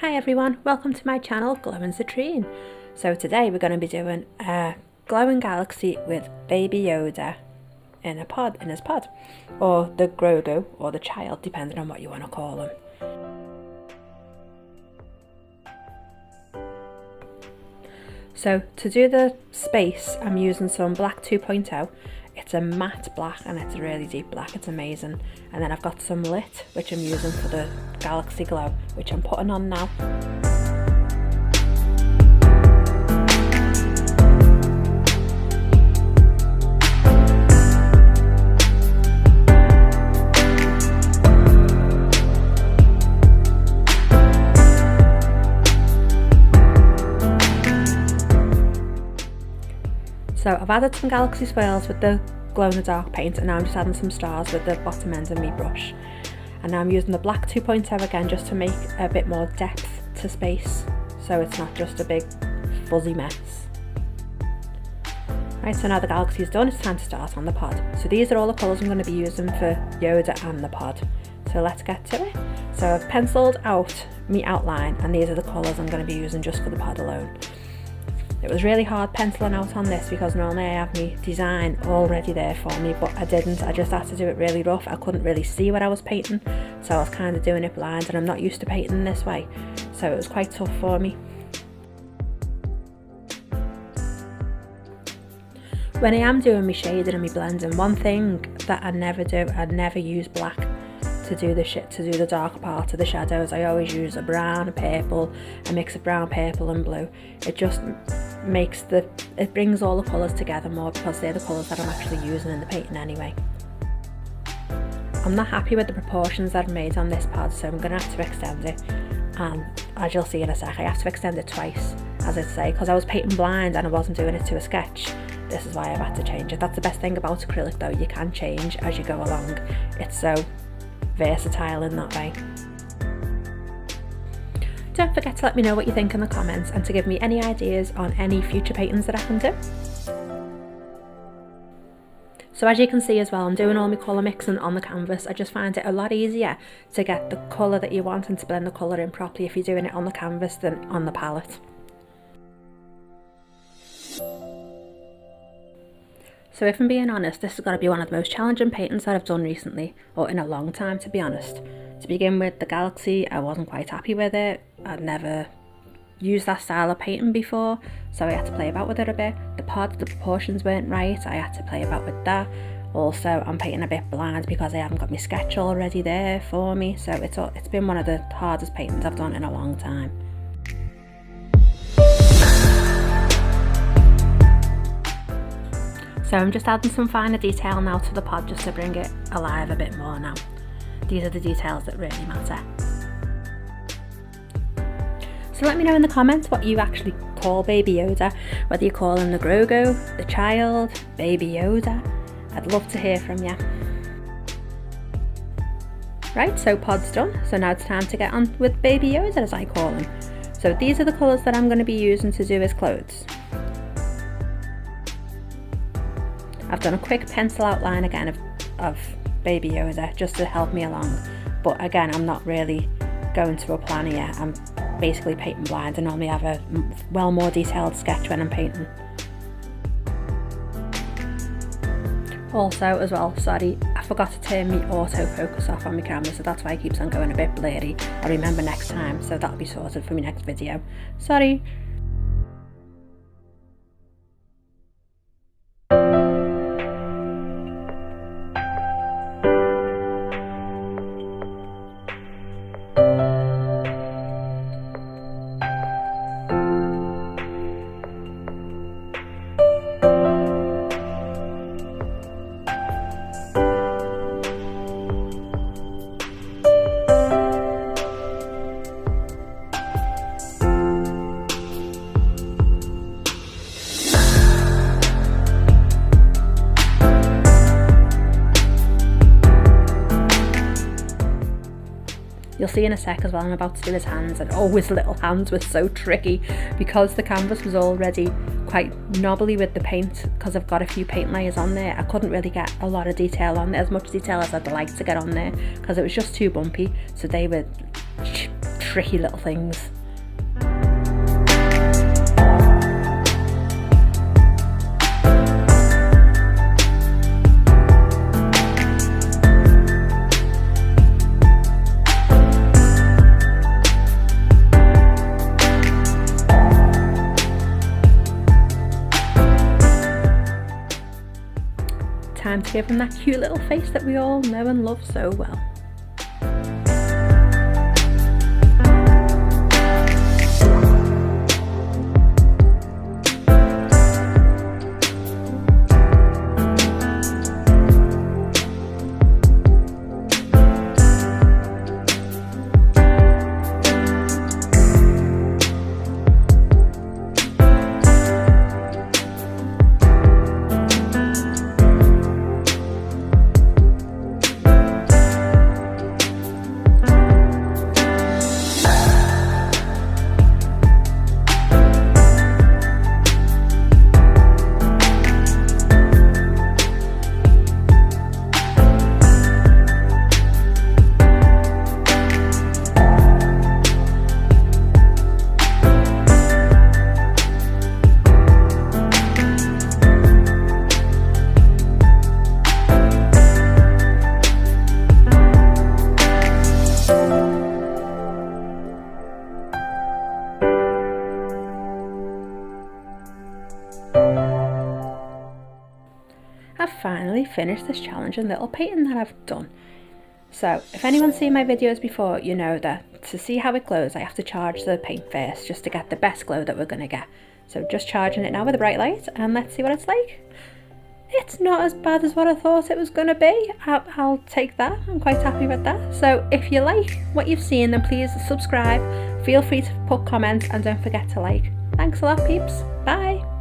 Hi everyone, welcome to my channel Glowing Citrine. So today we're going to be doing a glowing galaxy with Baby Yoda in his pod, or the Grogu, or the child, depending on what you want to call him. So to do the space, I'm using some black 2.0. It's a matte black and it's a really deep black, it's amazing. And then I've got some lit, which I'm using for the galaxy glow, which I'm putting on now. So I've added some galaxy swirls with the glow in the dark paint, and now I'm just adding some stars with the bottom end of my brush. And now I'm using the black 2.0 again just to make a bit more depth to space, so it's not just a big fuzzy mess. Right, so now the galaxy is done, it's time to start on the pod. So these are all the colours I'm going to be using for Yoda and the pod. So let's get to it. So I've penciled out my outline, and these are the colours I'm going to be using just for the pod alone. It was really hard penciling out on this because normally I have my design already there for me, but I didn't. I just had to do it really rough. I couldn't really see what I was painting, so I was kind of doing it blind, and I'm not used to painting this way, so it was quite tough for me. When I am doing my shading and my blending, one thing that I never do, I never use black to do the darker part of the shadows. I always use a brown, a purple, a mix of brown, purple and blue. It just makes it brings all the colours together more, because they're the colours that I'm actually using in the painting anyway. I'm not happy with the proportions that I've made on this pod, so I'm going to have to extend it, and as you'll see in a sec, I have to extend it twice, as I say, because I was painting blind and I wasn't doing it to a sketch. This is why I've had to change it. That's the best thing about acrylic though, you can change as you go along. It's so versatile in that way. Don't forget to let me know what you think in the comments, and to give me any ideas on any future paintings that I can do. So as you can see as well, I'm doing all my colour mixing on the canvas. I just find it a lot easier to get the colour that you want and to blend the colour in properly if you're doing it on the canvas than on the palette. So if I'm being honest, this has got to be one of the most challenging paintings that I've done recently, or in a long time to be honest. To begin with, the galaxy, I wasn't quite happy with it. I'd never used that style of painting before, so I had to play about with it a bit. The pod, the proportions weren't right, I had to play about with that. Also, I'm painting a bit blind because I haven't got my sketch already there for me, so it's been one of the hardest paintings I've done in a long time. So I'm just adding some finer detail now to the pod just to bring it alive a bit more now. These are the details that really matter. So let me know in the comments what you actually call Baby Yoda, whether you call him the Grogu, the child, Baby Yoda. I'd love to hear from you. Right, so pod's done, so now it's time to get on with Baby Yoda, as I call him. So these are the colours that I'm going to be using to do his clothes. I've done a quick pencil outline again of Baby Yoda just to help me along, but again I'm not really going to a plan here. I'm basically painting blind. I normally have a more detailed sketch when I'm painting. Also as well, sorry, I forgot to turn my autofocus off on my camera, so that's why it keeps on going a bit blurry. I'll remember next time, so that'll be sorted for my next video. Sorry. You'll see in a sec as well, I'm about to do his hands, and oh, his little hands were so tricky because the canvas was already quite knobbly with the paint, because I've got a few paint layers on there. I couldn't really get a lot of detail on there, as much detail as I'd like to get on there, because it was just too bumpy, so they were tricky little things. Time to give them that cute little face that we all know and love so well. I've finally finished this challenging little painting that I've done. So if anyone's seen my videos before, you know that to see how it glows I have to charge the paint first just to get the best glow that we're going to get. So just charging it now with a bright light and let's see what it's like. It's not as bad as what I thought it was going to be. I'll take that. I'm quite happy with that. So if you like what you've seen, then please subscribe. Feel free to put comments and don't forget to like. Thanks a lot, peeps. Bye.